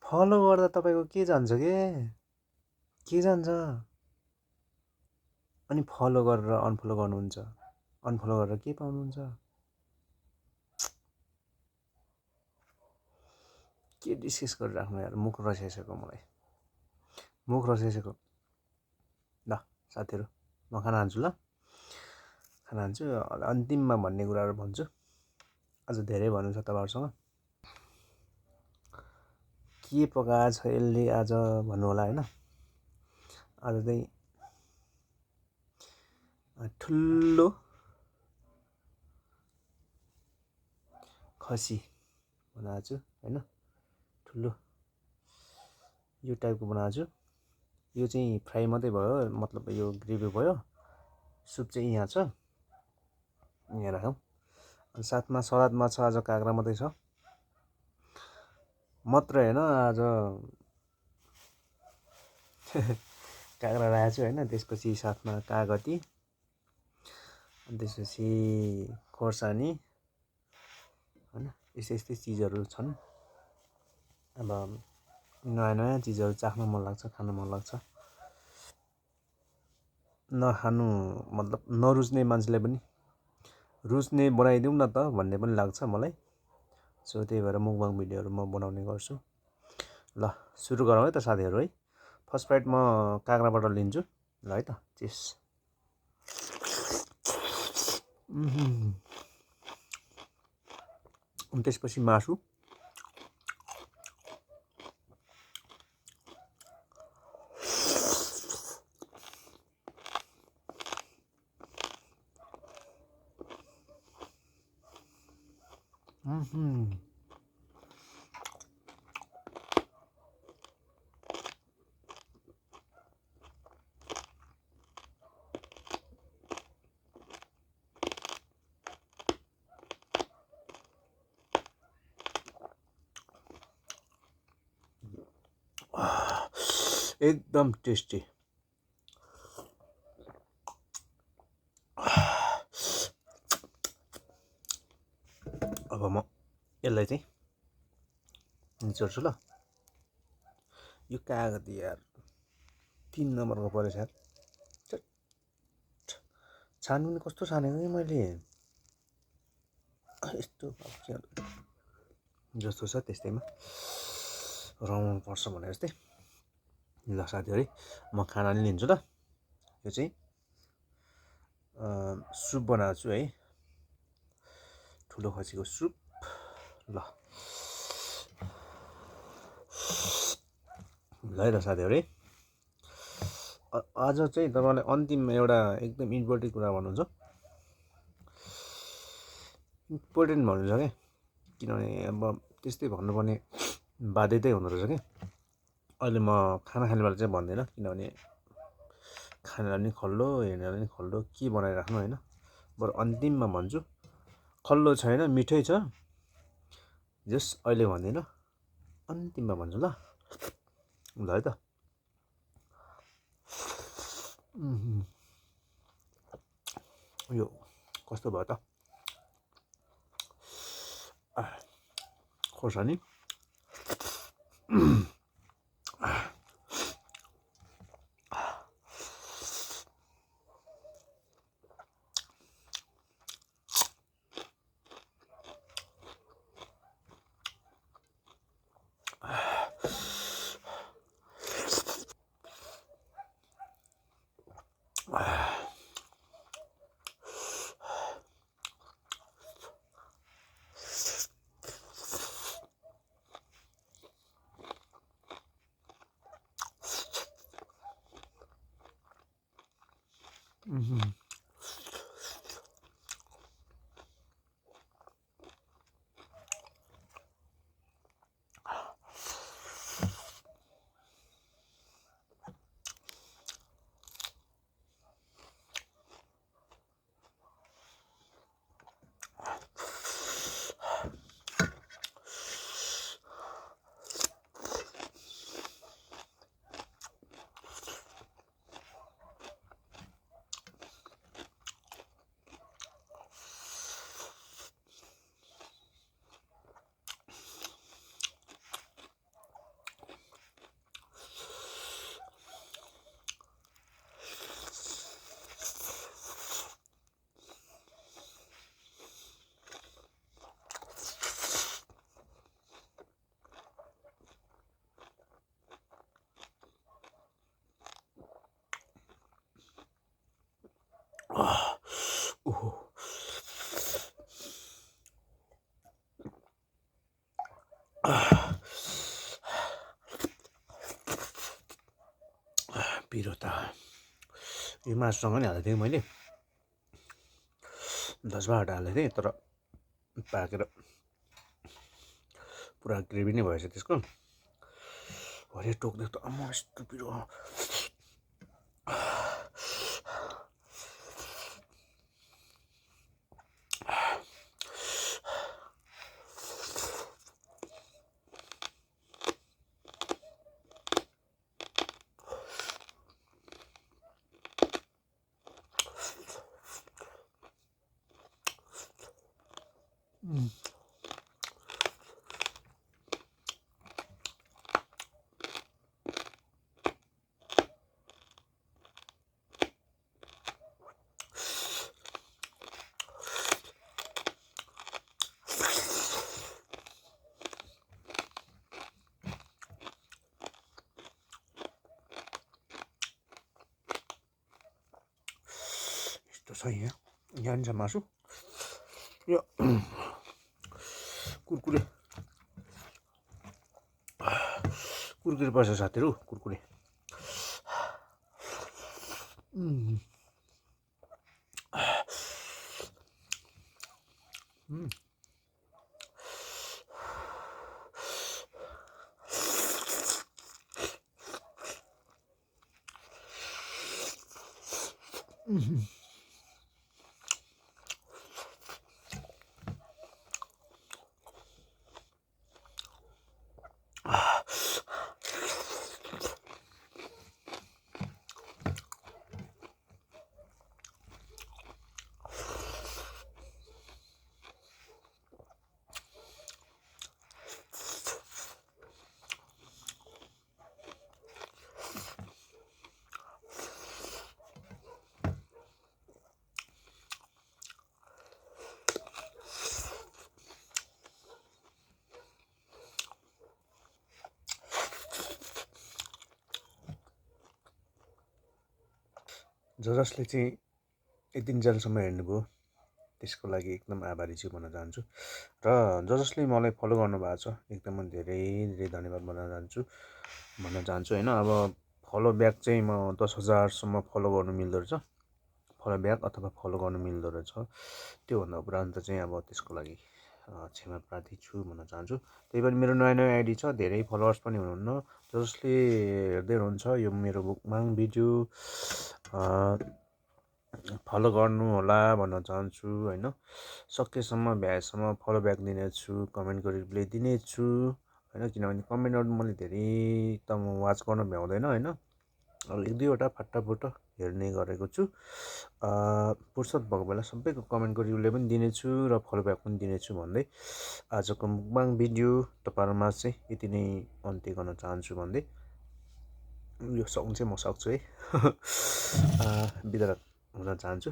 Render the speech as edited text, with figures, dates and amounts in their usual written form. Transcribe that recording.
Follow गर्दा तपाईँको के जान्छ के जान्छ? अनि फलो गरेर अनफलो गर्नुहुन्छ, अनफलो गरेर के पाउनुहुन्छ? के डिस्कस गरिराख्नु यार, मुख रसिसक्यो मलाई, मुख रसिसक्यो। ल साथीहरू, म खाना खान्छु, ल खाना खान्छु। अन्तिममा भन्ने कुराहरू भन्छु, अझ धेरै भन्नु छ तपाईँहरूसँग। के पकाएको छ यसले आज भन्नु होला होइन। आज चाहिँ ठुलो खसी बनाएको छु होइन, ठुलो यो टाइपको बनाएको छु। यो चाहिँ फ्राई मात्रै भयो, मतलब यो ग्रेभी भयो। सुप चाहिँ यहाँ छ, यहाँ राखौँ। अनि साथमा सलादमा छ आज काँक्रा मात्रै छ, मात्र होइन आज काँक्रा राखेको छु होइन। त्यसपछि साथमा कागती, अनि त्यसपछि खोर्सानी होइन, यस्तै यस्तै चिजहरू छन्। अब नयाँ नयाँ चिजहरू चाख्न मन लाग्छ, खान मन लाग्छ। नखानु मतलब नरुच्ने मान्छेलाई पनि रुच्ने बनाइदिउँ न त भन्ने पनि लाग्छ मलाई। सो त्यही भएर मुकबाङ भिडियोहरू म बनाउने गर्छु। ल सुरु गरौँ है त साथीहरू है। फर्स्ट बाइट म काँक्राबाट लिन्छु ल है त। चिस। अनि त्यसपछि मासु। एकदम टेस्टी। अब म यसलाई चाहिँ निचोड्छु ल। यो कागती यार 3 नम्बरको परेछ यार। छान्नु नि कस्तो छानेको कि मैले, यस्तो जस्तो छ त्यस्तैमा रमाउनु पर्छ भने जस्तै। ल साथीहरू म खाना नि लिन्छु ल। यो चाहिँ सुप बनाएको छु है, ठुलो खसीको सुप। ल ल है त साथीहरू है। आज चाहिँ तपाईँलाई अन्तिममा एउटा एकदम इम्पोर्टेन्ट कुरा भन्नु छ, इम्पोर्टेन्ट भन्नु छ क्या। किनभने अब त्यस्तै भन्नुपर्ने बाध्यतै हुँदो रहेछ क्या। अहिले म खाना खाने बेला चाहिँ भन्दिनँ, किनभने खानेलाई पनि खल्लो, हेर्नेलाई पनि खल्लो, के बनाइराख्नु होइन। बरु अन्तिममा भन्छु। खल्लो छैन, मिठै छ, जस अहिले भन्दिनँ, अन्तिममा भन्छु ल। ल है त। यो कस्तो भयो त खोर्सानी। पिरो त यो मासुसँग नि हालेको थिएँ मैले 10-12 हालेको थिएँ तर पाकेर पुरा ग्रेभी नै भएछ त्यसको हरियो टोक्दै त अम्म यस्तो पिरो छ यहाँ नि छ मासु यो कुरकुरे पर्छ साथीहरू कुरकुरे जसले चाहिँ यतिन्जेलसम्म हेर्नुभयो त्यसको लागि एकदम आभारी छु भन्न चाहन्छु र जसले मलाई फलो गर्नुभएको छ एकदमै धेरै धेरै धन्यवाद भन्न चाहन्छु होइन अब फलो ब्याक चाहिँ म 10,000सम्म फलो गर्नु मिल्दो रहेछ फलो ब्याक अथवा फलो गर्नु मिल्दो रहेछ त्योभन्दा उपरान्त चाहिँ अब त्यसको लागि क्षमा प्रार्थी छु भन्न चाहन्छु त्यही पनि मेरो नयाँ नयाँ आइडी छ धेरै फलोवर्स पनि हुनुहुन्न जसले हेर्दै हुनुहुन्छ यो मेरो बुकमाङ भिडियो फलो गर्नु होला भन्न चाहन्छु होइन सकेसम्म भ्याएसम्म फलो ब्याक दिनेछु कमेन्टको रिप्लाई दिनेछु होइन किनभने कमेन्टहरू मैले धेरै त म वाच गर्न भ्याउँदैन होइन अब 1-2वटा फाटाफुट हेर्ने गरेको छु फुर्सद भएको बेला सबैको कमेन्टको रिप्लाई पनि दिनेछु र फलो ब्याक पनि दिनेछु भन्दै आजको मुकबाङ भिडियो तपाईँहरूमा चाहिँ यति नै अन्त्य गर्न चाहन्छु भन्दै यो सक्नु चाहिँ म सक्छु है बिदा हुन चाहन्छु